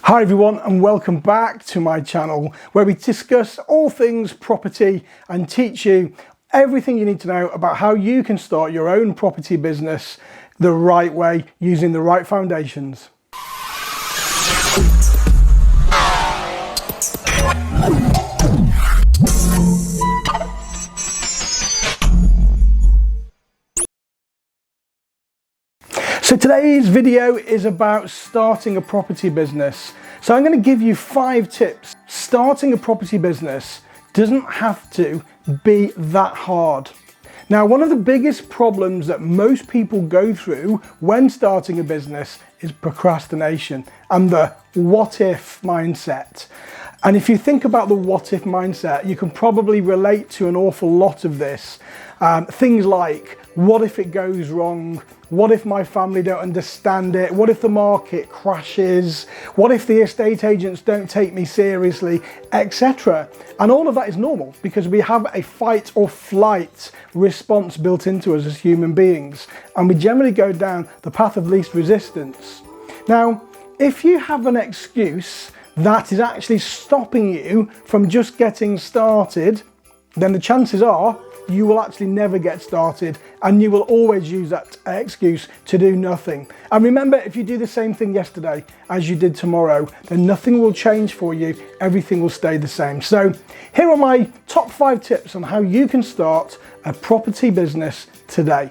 Hi everyone, and welcome back to my channel where we discuss all things property and teach you everything you need to know about how you can start your own property business the right way using the right foundations. So today's video is about starting a property business. So I'm going to give you 5 tips. Starting a property business doesn't have to be that hard. Now, one of the biggest problems that most people go through when starting a business is procrastination and the what if mindset. And if you think about the what if mindset, you can probably relate to an awful lot of this. Things like, what if it goes wrong? What if my family don't understand it? What if the market crashes? What if the estate agents don't take me seriously, etc. And all of that is normal because we have a fight or flight response built into us as human beings. And we generally go down the path of least resistance. Now, if you have an excuse that is actually stopping you from just getting started, then the chances are you will actually never get started and you will always use that excuse to do nothing. And remember, if you do the same thing yesterday as you did tomorrow, then nothing will change for you, everything will stay the same. So here are my top 5 tips on how you can start a property business today.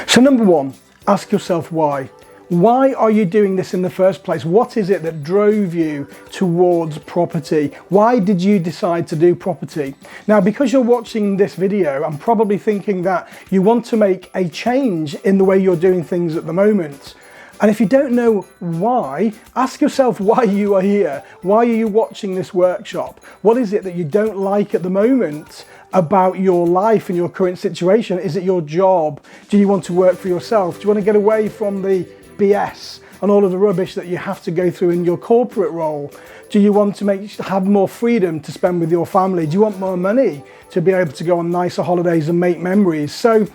So number 1, ask yourself why. Why are you doing this in the first place? What is it that drove you towards property? Why did you decide to do property? Now, because you're watching this video, I'm probably thinking that you want to make a change in the way you're doing things at the moment. And if you don't know why, ask yourself why you are here. Why are you watching this workshop? What is it that you don't like at the moment about your life and your current situation? Is it your job? Do you want to work for yourself? Do you want to get away from the BS and all of the rubbish that you have to go through in your corporate role? Do you want to have more freedom to spend with your family? Do you want more money to be able to go on nicer holidays and make memories? So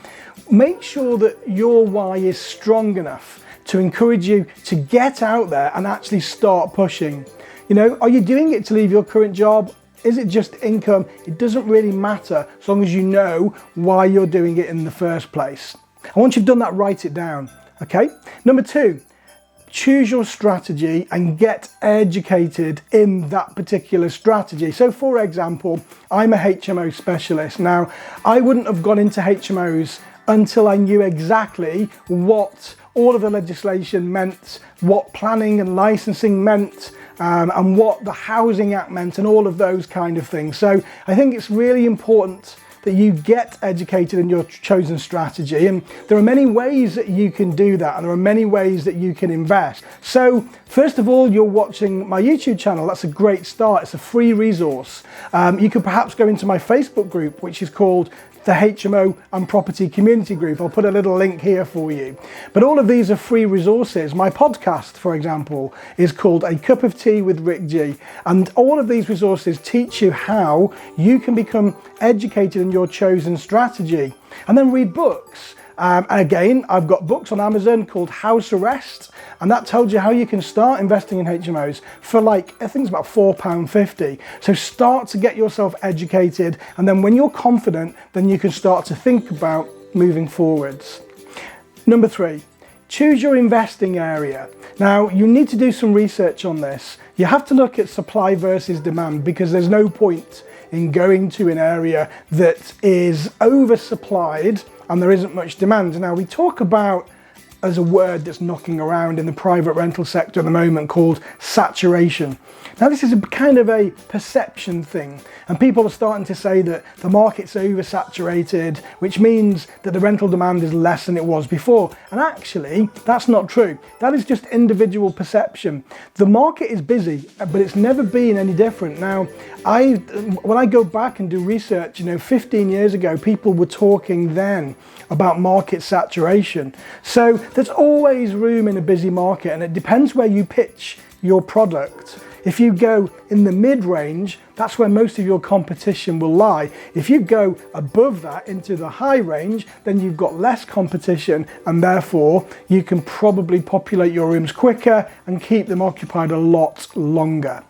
make sure that your why is strong enough to encourage you to get out there and actually start pushing. You know, are you doing it to leave your current job? Is it just income? It doesn't really matter as long as you know why you're doing it in the first place. And once you've done that, write it down. Okay. Number 2, choose your strategy and get educated in that particular strategy. So for example, I'm a HMO specialist. Now, I wouldn't have gone into HMOs until I knew exactly what all of the legislation meant, what planning and licensing meant, and what the Housing Act meant, and all of those kind of things. So I think it's really important that you get educated in your chosen strategy, and there are many ways that you can do that, and there are many ways that you can invest. So first of all, you're watching my YouTube channel. That's a great start. It's a free resource. You could perhaps go into my Facebook group, which is called the HMO and Property Community Group. I'll put a little link here for you. But all of these are free resources. My podcast, for example, is called A Cup of Tea with Rick G. And all of these resources teach you how you can become educated in your chosen strategy. And then read books. And again, I've got books on Amazon called House Arrest, and that tells you how you can start investing in HMOs for like, I think it's about £4.50. So start to get yourself educated, and then when you're confident, then you can start to think about moving forwards. Number 3, choose your investing area. Now, you need to do some research on this. You have to look at supply versus demand, because there's no point in going to an area that is oversupplied and there isn't much demand. Now, we talk about, as a word that's knocking around in the private rental sector at the moment, called saturation. Now, this is a kind of a perception thing, and people are starting to say that the market's oversaturated, which means that the rental demand is less than it was before. And actually, that's not true. That is just individual perception. The market is busy, but it's never been any different. Now, when I go back and do research, 15 years ago, people were talking then about market saturation. So there's always room in a busy market, and it depends where you pitch your product. If you go in the mid-range, that's where most of your competition will lie. If you go above that into the high range, then you've got less competition, and therefore you can probably populate your rooms quicker and keep them occupied a lot longer.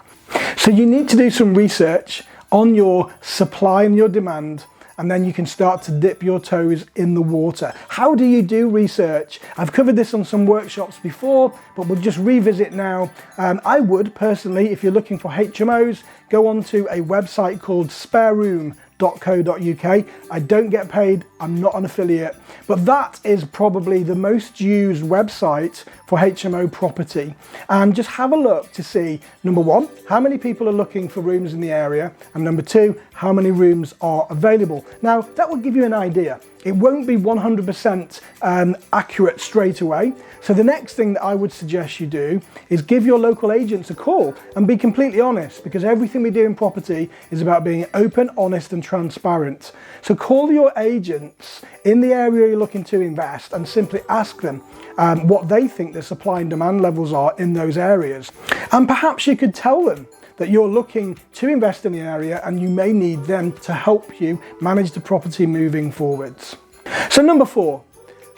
So you need to do some research on your supply and your demand, and then you can start to dip your toes in the water. How do you do research? I've covered this on some workshops before, but we'll just revisit now. I would personally, if you're looking for HMOs, go onto a website called spareroom.co.uk. I don't get paid, I'm not an affiliate, but that is probably the most used website for HMO property. And just have a look to see, number one, how many people are looking for rooms in the area, and number two, how many rooms are available. Now, that will give you an idea. It won't be 100% accurate straight away. So the next thing that I would suggest you do is give your local agents a call and be completely honest, because everything we do in property is about being open, honest and transparent. So call your agents in the area you're looking to invest and simply ask them what they think the supply and demand levels are in those areas. And perhaps you could tell them that you're looking to invest in the area and you may need them to help you manage the property moving forwards. So number four,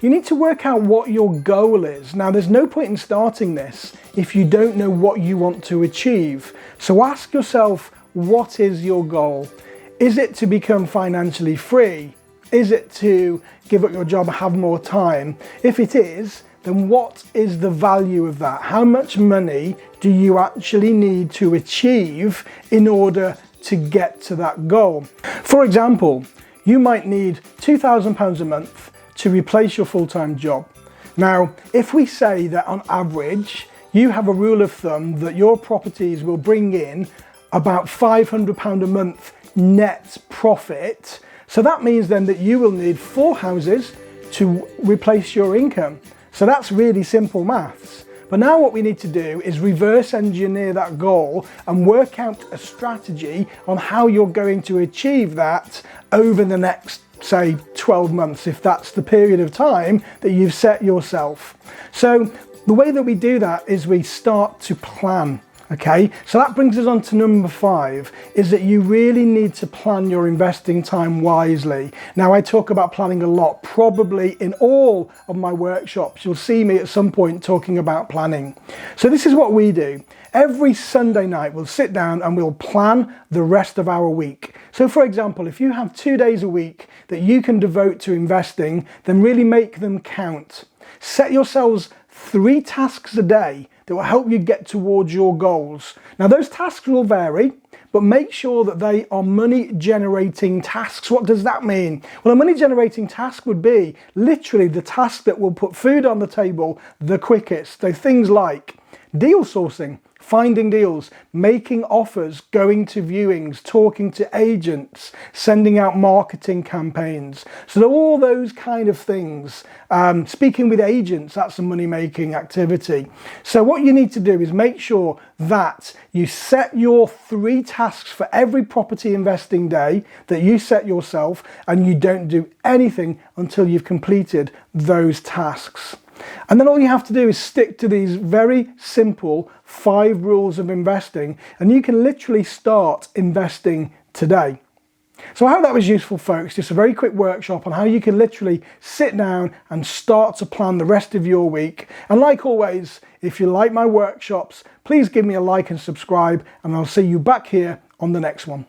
you need to work out what your goal is. Now, there's no point in starting this if you don't know what you want to achieve. So ask yourself, what is your goal? Is it to become financially free? Is it to give up your job and have more time? If it is, then what is the value of that? How much money do you actually need to achieve in order to get to that goal? For example, you might need £2,000 a month to replace your full-time job. Now, if we say that on average, you have a rule of thumb that your properties will bring in about £500 a month net profit, so that means then that you will need 4 houses to replace your income. So that's really simple maths. But now what we need to do is reverse engineer that goal and work out a strategy on how you're going to achieve that over the next, say, 12 months, if that's the period of time that you've set yourself. So the way that we do that is we start to plan. Okay, so that brings us on to number 5, is that you really need to plan your investing time wisely. Now, I talk about planning a lot, probably in all of my workshops. You'll see me at some point talking about planning. So this is what we do. Every Sunday night, we'll sit down and we'll plan the rest of our week. So for example, if you have 2 days a week that you can devote to investing, then really make them count. Set yourselves 3 tasks a day that will help you get towards your goals. Now, those tasks will vary, but make sure that they are money generating tasks. What does that mean? Well, a money generating task would be literally the task that will put food on the table the quickest. So things like deal sourcing, finding deals, making offers, going to viewings, talking to agents, sending out marketing campaigns. So all those kind of things. Speaking with agents, that's a money-making activity. So what you need to do is make sure that you set your 3 tasks for every property investing day that you set yourself, and you don't do anything until you've completed those tasks. And then all you have to do is stick to these very simple 5 rules of investing, and you can literally start investing today. So I hope that was useful, folks. Just a very quick workshop on how you can literally sit down and start to plan the rest of your week. And like always, if you like my workshops, please give me a like and subscribe, and I'll see you back here on the next one.